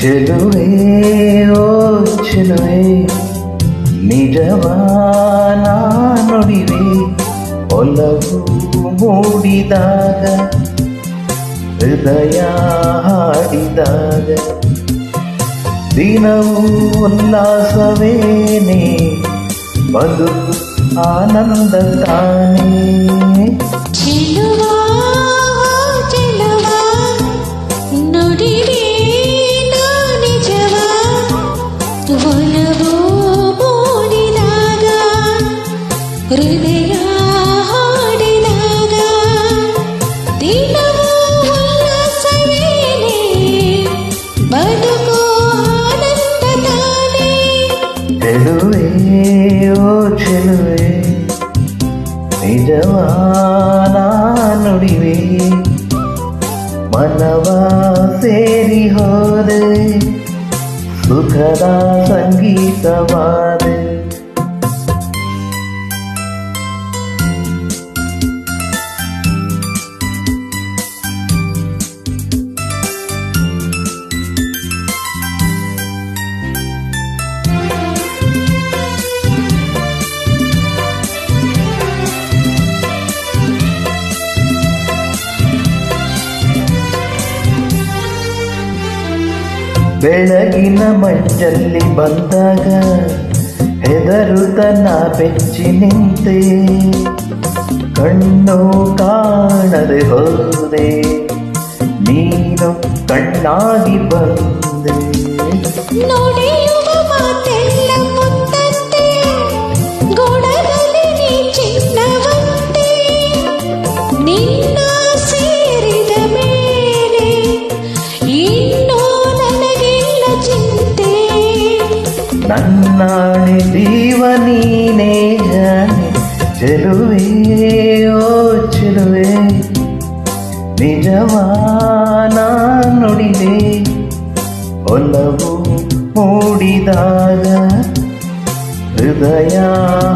ಚೆಲುವೆ ಓ ಚೆಲುವೆ ನಿಜವಾನ ನುಡಿವೆ ಒಲವು ಮೂಡಿದಾಗ ಹೃದಯ ಹಾಡಿದಾಗ ದಿನವೂ ಉಲ್ಲಾಸವೇನೆ ಬದುಕು ಆನಂದ ತಾನೇ ಚೆಲುವಾ ಚೆಲುವಾ ನುಡಿವೆ ನಾ ನಿಜವಾ ಒಲವು ಮೂಡಿದಾಗ ಹೃದಯ ಹಾಡಿದಾಗ ದಿನವೂ ಉಲ್ಲಾಸವೇನೆ ಬದುಕು ಆನಂದ ತಾನೇ ಚೆಲುವೆ ಓ ಚೆಲುವೆ ನಿಜವಾನ ನುಡಿವೆ ಮನವ ಸೇರಿ ಹೋದೆ ಸುಖದ ಸಂಗೀತವಾದೆ ಬೆಳಗಿನ ಮಂಜಲ್ಲಿ ಬಂದಾಗ ಹೆದರುತನ ಬೆಚ್ಚಿ ನಿಂತೆ ಕಣ್ಣು ಕಾಣದೆ ಹೋದೆ ನೀನು ಕಣ್ಣಾಗಿ ಬಂದೆ ನುಡಿಯುವ ಮಾತೆಲ್ಲ ಮುತ್ತಂತೆ ಗುಣದಲ್ಲಿ ನೀ ಚಿನ್ನವಂತೆ ನಿನ್ನ ಸೇರಿದ ಮೇಲೆ ಇನ್ನೂ ನನಗಿಲ್ಲ ಚಿಂತೆ ನನ್ನಾಣೆ ಜೀವ ನೀನೇ ಜಾಣೆ ಚೆಲುವೆ ಓ ಚೆಲುವೆ ನಿಜವಾನ ನುಡಿದೆ ಒಲವು ಮೂಡಿದಾಗ ಹೃದಯ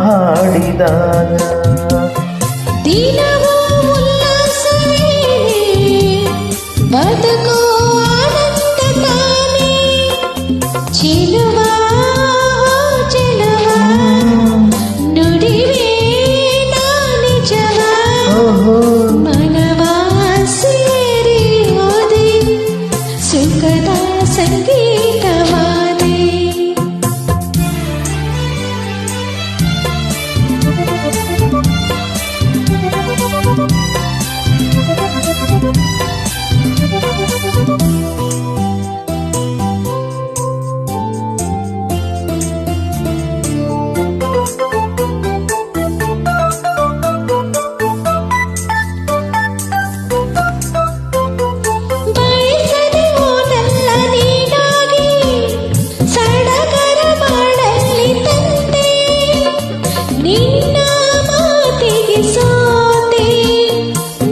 ಹಾಡಿದಾಗ ದಿನವೂ ಉಲ್ಲಾಸವೇನೆ ಬದುಕು ಆನಂದ ತಾನೇ ಚೆಲುವಾ ಚೆಲುವಾ ನುಡಿವೆ ನಾ ನಿಜವಾ ಓಹೋ ಮನವ ಸೇರಿ ಹೋದೆ ಸುಖದ ಸಂಗೀತವಾದೆ ಬಯಸದೆ ಹೋದಲ್ಲ ನೀನಾಗಿ ಸಡಗರ ಮಾಡಲಿ ತಂದೆ ನಿನ್ನ ಮಾತಿಗೆ ಸೋತೆ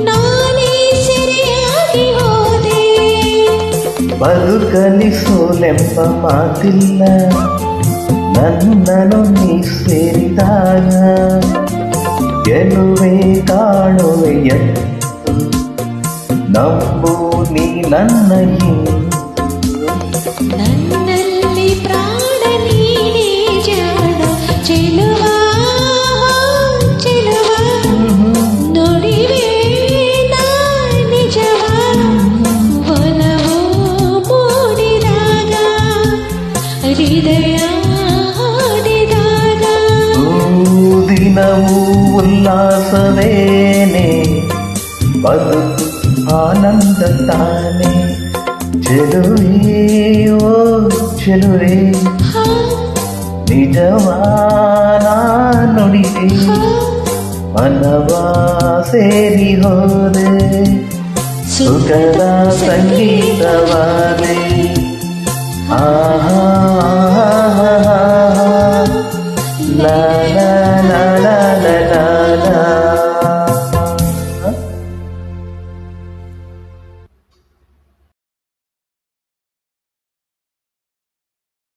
ನಾನೇ ಸೆರೆಯಾಗಿ ಹೋದೆ ಬದುಕಲಿ ಸೋಲೆಂಬ ಮಾತಿಲ್ಲ ನನ್ನನ್ನು ನೀ ಸೇರಿದಾಗ ಗೆಲುವೆ ಕಾಣುವೆ ಎಂದು ನಂಬು ನೀ ನನ್ನ ಹಿಂದೆ ನನ್ನಲ್ಲಿ ಪ್ರಾಣ ನೀನೇ ಜಾಣ ಚೆಲುವಾ ಚೆಲುವಾ ನುಡಿವೆ ನಾ ನಿಜವಾ ಒಲವು ಮೂಡಿದಾಗ ಹೃದಯ ಹಾಡಿದಾಗ ದಿನವೂ ಉಲ್ಲಾಸವೇನೆ ಬದುಕು ಆನಂದ ತಾನೆ ಚೆಲುವೆ ಓ ಚೆಲುವೆ ನಿಜವಾನ ನುಡಿವೆ ಮನವ ಸೇರಿ ಹೋದೆ ಸುಖದ ಸಂಗೀತವಾದೆ ಆಹಾ